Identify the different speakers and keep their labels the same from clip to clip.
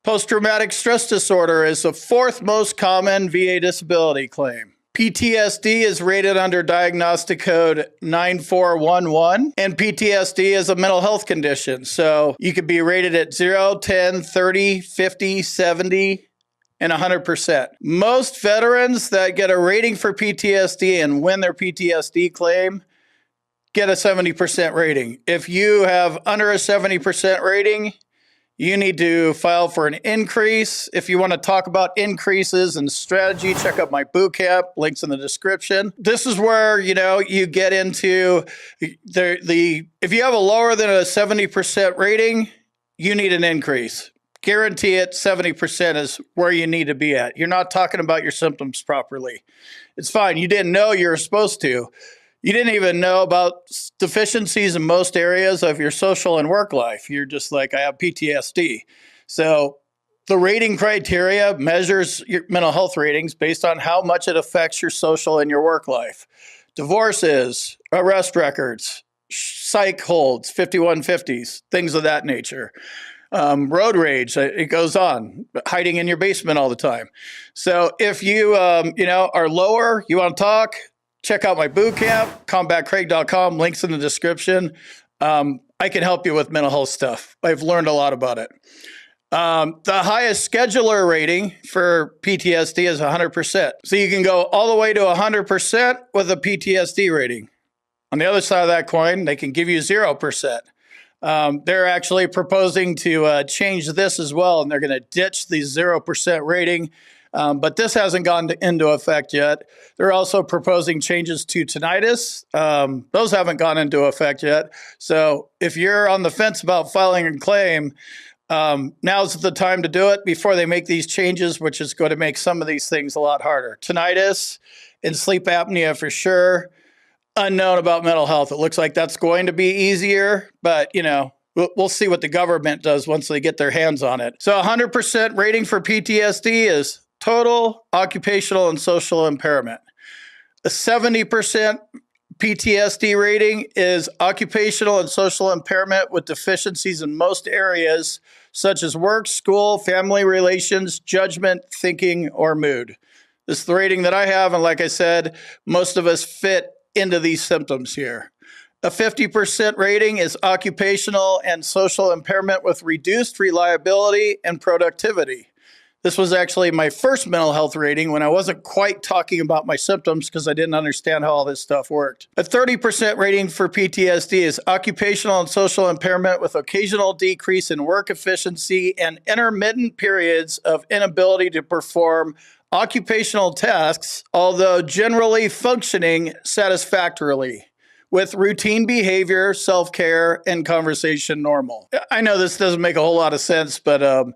Speaker 1: Post-traumatic stress disorder is the fourth most common VA disability claim. PTSD is rated under diagnostic code 9411, and PTSD is a mental health condition. So you could be rated at 0, 10, 30, 50, 70, and 100%. Most veterans that get a rating for PTSD and win their PTSD claim get a 70% rating. If you have under a 70% rating, you need to file for an increase. If you want to talk about increases and strategy, check out my boot camp, links in the description. This is where, you get into if you have a lower than a 70% rating, you need an increase. Guarantee it, 70% is where you need to be at. You're not talking about your symptoms properly. It's fine. You didn't know you were supposed to. You didn't even know about deficiencies in most areas of your social and work life. You're just like, I have PTSD. So the rating criteria measures your mental health ratings based on how much it affects your social and your work life. Divorces, arrest records, psych holds, 5150s, things of that nature. Road rage, it goes on, hiding in your basement all the time. So if you, are lower, you want to talk, check out my boot camp, combatcraig.com, links in the description. I can help you with mental health stuff. I've learned a lot about it. The highest scheduler rating for PTSD is 100%. So you can go all the way to 100% with a PTSD rating. On the other side of that coin, they can give you 0%. They're actually proposing to change this as well, and they're going to ditch the 0% rating. But this hasn't gone into effect yet. They're also proposing changes to tinnitus. Those haven't gone into effect yet. So if you're on the fence about filing a claim, now's the time to do it before they make these changes, which is going to make some of these things a lot harder. Tinnitus and sleep apnea for sure. Unknown about mental health. It looks like that's going to be easier, but we'll see what the government does once they get their hands on it. So 100% rating for PTSD is total occupational and social impairment. A 70% PTSD rating is occupational and social impairment with deficiencies in most areas, such as work, school, family relations, judgment, thinking, or mood. This is the rating that I have, and like I said, most of us fit into these symptoms here. A 50% rating is occupational and social impairment with reduced reliability and productivity. This was actually my first mental health rating when I wasn't quite talking about my symptoms because I didn't understand how all this stuff worked. A 30% rating for PTSD is occupational and social impairment with occasional decrease in work efficiency and intermittent periods of inability to perform occupational tasks, although generally functioning satisfactorily, with routine behavior, self-care, and conversation normal. I know this doesn't make a whole lot of sense, but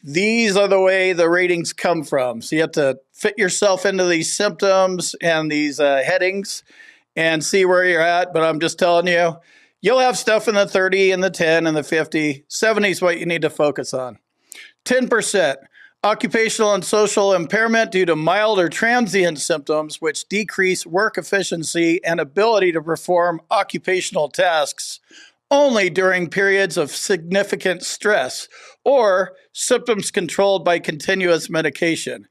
Speaker 1: these are the way the ratings come from. So you have to fit yourself into these symptoms and these headings and see where you're at. But I'm just telling you, you'll have stuff in the 30 and the 10 and the 50. 70 is what you need to focus on. 10%. Occupational and social impairment due to mild or transient symptoms which decrease work efficiency and ability to perform occupational tasks only during periods of significant stress or symptoms controlled by continuous medication.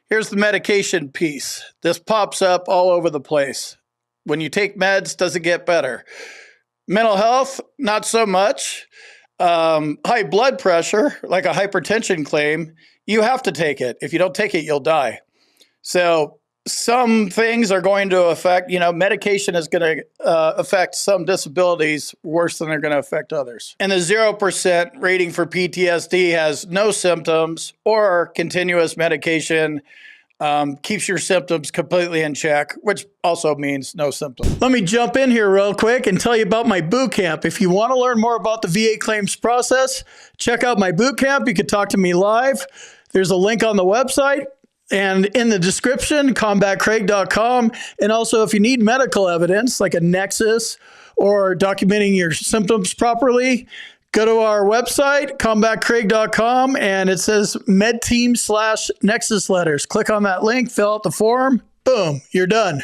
Speaker 1: Here's the medication piece. This pops up all over the place. When you take meds, does it get better? Mental health, not so much. High blood pressure, like a hypertension claim, you have to take it. If you don't take it, you'll die. So some things are going to affect, medication is going to affect some disabilities worse than they're going to affect others. And the 0% rating for PTSD has no symptoms or continuous medication keeps your symptoms completely in check, which also means no symptoms. Let me jump in here real quick and tell you about my boot camp. If you want to learn more about the VA claims process, check out my boot camp. You can talk to me live. There's a link on the website and in the description, combatcraig.com. And also, if you need medical evidence like a nexus or documenting your symptoms properly, go to our website, combatcraig.com, and it says medteam/nexus letters. Click on that link, fill out the form, boom, you're done.